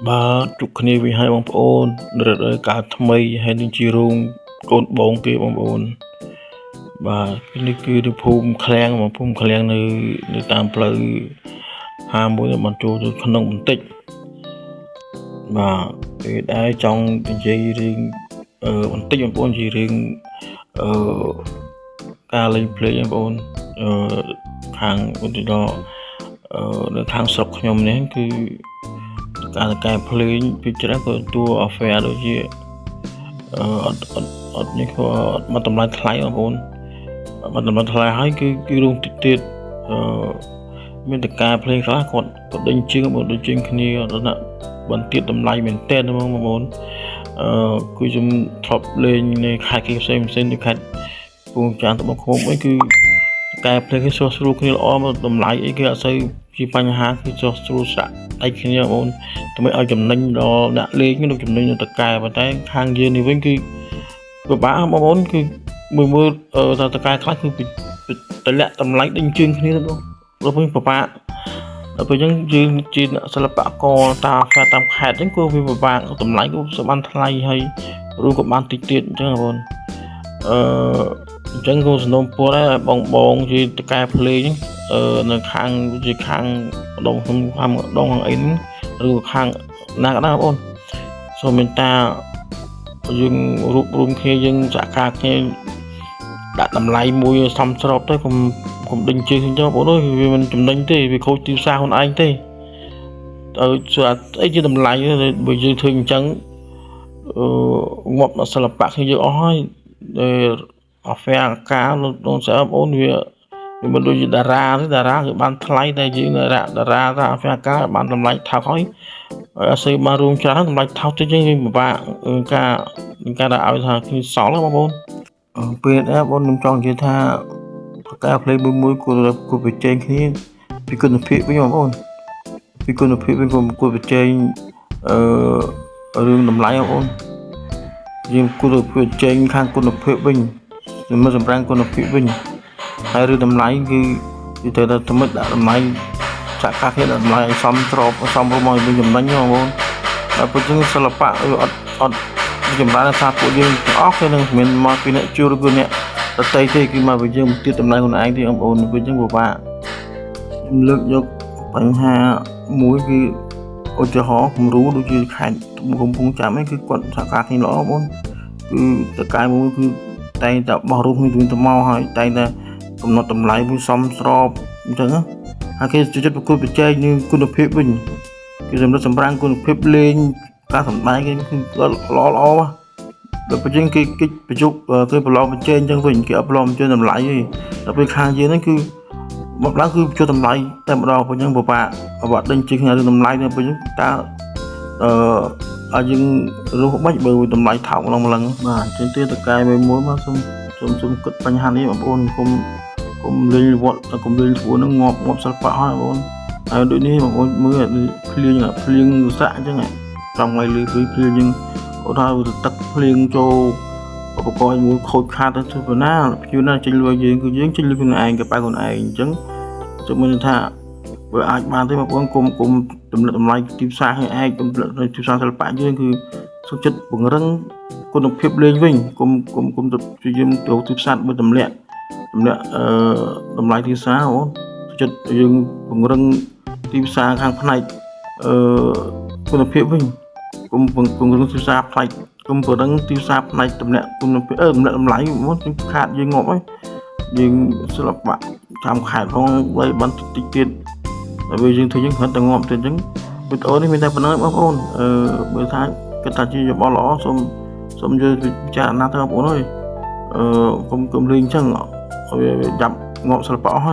បាទជួបគ្នាវិញហើយបងប្អូនរដូវកាលថ្មីហើយនឹងជារូងកូនបងគេបងប្អូនបាទនេះគឺនៅភូមិឃ្លាំងបងភូមិឃ្លាំងនៅតាមផ្លូវ51បានចូលទៅក្នុងបន្តិចបាទពេលដែរចង់និយាយរឿងបន្តិចបងប្អូនជារឿងការលេងភ្លេងបងប្អូនខាងឧទាហរណ៍នៅខាងស្រុកខ្ញុំនេះគឺការកែភ្លេងពីច្រើនក៏តួ affair ដូចជាអត់នេះក៏មកតម្លៃថ្លៃបងប្អូនមកតម្លៃថ្លៃហើយគឺរងទៀតមានតការភ្លេងខ្លះគាត់ដេញជើងបងដូចជើងគ្នាដល់បន្ទាត់តម្លៃមែនតើបងប្អូនគឺខ្ញុំធ្លាប់លេងនៅខេត្តផ្សេងនៅខេត្តពងចានត្បូងឃ្មុំអីគឺកែភ្លេងគេស្រួលគ្នាល្អមកតម្លៃអីគឺអត់សូវជាបញ្ហាគឺស្រួលស្រាក់ដៃគ្នាបងប្អូនដើម្បីឲ្យចំណេញដល់អ្នកលេងនឹងចំណេញទៅតកែប៉ុន្តែខាងយើងនេះវិញគឺពិបាកបងប្អូនគឺមើលថាតកែខ្លះគឺតម្លាក់តម្លៃដេញជើងគ្នាទៅបងវិញពិបាកដល់ពេលអញ្ចឹងយើងជាសិល្បករតាមខេត្តអញ្ចឹងគឺវាពិបាកតម្លៃក៏ស្បានថ្លៃហើយរួមក៏បានតិចទៀតអញ្ចឹងបងប្អូនអញ្ចឹងក៏សំណូមពរដែរបងជាតកែភ្លេងនៅខាងម្ដងអីហ្នឹងឬខាងណាក៏ដែរបងប្អូនសូមមេត្តាយើងរួបរวมគ្នាយើងសហការគ្នាដាក់តម្លៃមួយសមស្របទៅកុំដេញជើងអញ្ចឹងបងប្អូនវាមិនចំណេញទេវាខូចទីផ្សារខ្លួនឯងទេអីជាតម្លៃបើយើងធ្វើអញ្ចឹងងាប់ដល់សិល្បៈគ្នាយើងអស់ហើយaffair ការលោកស្អាតបងប្អូនវាមិនដូចជាតារាគឺបានថ្លៃតែយើងតារាថា affair ការបានតម្លៃថោកហើយអត់សូវបានរួមច្រើនតម្លៃថោកទៅចឹងវាពិបាកការដាក់ឲ្យថាគឺសល់បងប្អូនពេលដែរបងខ្ញុំចង់និយាយថាការភ្លេងមួយគួរប្រជែងគ្នាពីគុណភាពវិញបងប្អូនពីគុណភាពវិញគួរប្រជែងរឿងតម្លៃបងប្អូនយើងគួរប្រជែងខាងគុណភាពវិញមិនសម្រាប់គុណភាពវិញហើយរឿងតម្លៃគឺត្រូវតែថ្មិតដាក់តម្លៃចាក់កាគ្នាតម្លៃឲ្យសមស្របសមរម្យឲ្យចំណេញបងប្អូនតែពេលចឹងសិល្បៈអត់ចម្រើនថាពួកយើងទាំងអស់គឺនឹងមិនមកពីអ្នកជួលឬក៏អ្នកដតីទេគឺមកពីយើងទៀតតម្លៃខ្លួនឯងទេបងប្អូនពេលចឹងពិបាកខ្ញុំលើកយកបញ្ហាមួយគឺឧទាហរណ៍គំរូដូចជាខេត្តកំពង់ចាមឯងគឺគាត់សហការគ្នាល្អបងប្អូនគឺតកែមួយគឺតែងតែបោះរូបគ្នាទៅមកហើយតែងតែកំណត់តម្លៃមួយសមស្របអញ្ចឹងហើយគេចិត្តប្រកួតប្រជែងនឹងគុណភាពវិញគឺសម្រាប់គុណភាពលេងការសម្ដែងគេគឺល្អដល់ពេលគេប្រយុទ្ធគេប្រឡងប្រជែងអញ្ចឹងវិញគេអត់ប្រឡងប្រជែងតម្លៃទេដល់ពេលខាងយើងហ្នឹងគឺមកឡើងគឺជួយតម្លៃតែម្ដងពេលអញ្ចឹងពិបាកដេញជិះគ្នារឿងតម្លៃទៅពេលអញ្ចឹងតើឲ្យយើងរស់បាច់បើតម្លៃថោកម្លងបាទអញ្ចឹងតកែមួយមកសូមគិតបញ្ហានេះបងប្អូនកុំលេងវត្តកុំលេងធ្វើនឹងងាប់សិល្បៈហើយបងប្អូនហើយដូចនេះបងប្អូនមើលភ្លៀងសាក់អញ្ចឹងtrong ngày lướiភ្លៀងយើងឧទាហរណ៍ទឹកភ្លៀងចូលឧបករណ៍មួយខូចខាតទៅពីណាភ្លៀងណាចេញលុយយើងគឺយើងចេញលុយខ្លួនឯងក៏បែរខ្លួនឯងអញ្ចឹងជឿមិនថាបើអាចបានទេបងប្អូនគុំតម្លៃទីផ្សារឲ្យឯងគុំទីផ្សារសិល្បៈយើងគឺសុខចិត្តពង្រឹងគុណភាពលេងវិញគុំទៅយើងទៅទីផ្សារបើតម្លាក់តម្លៃទីផ្សារបងចិត្តយើងពង្រឹងទីផ្សារខាងផ្នែកគុណភាពវិញគុំពង្រឹងទីផ្សារផ្នែកគុំពង្រឹងទីផ្សារផ្នែកតម្លាក់គុណភាពតម្លៃមកខាតយើងងាប់ហើយយើងសិល្បៈតាមខេត្តផងបីបានតិចទៀតហើយវាយើងធ្វើយើងគ្រាន់តែងាប់ទៅអញ្ចឹងវីដេអូនេះមានតែប៉ុណ្ណឹងបងប្អូនបើថាគិតថាជាយោបល់ល្អសូមយកពិចារណាទៅបងប្អូនអើយគុំលេងអញ្ចឹងឲ្យចាប់ងាប់សិល្បៈអស់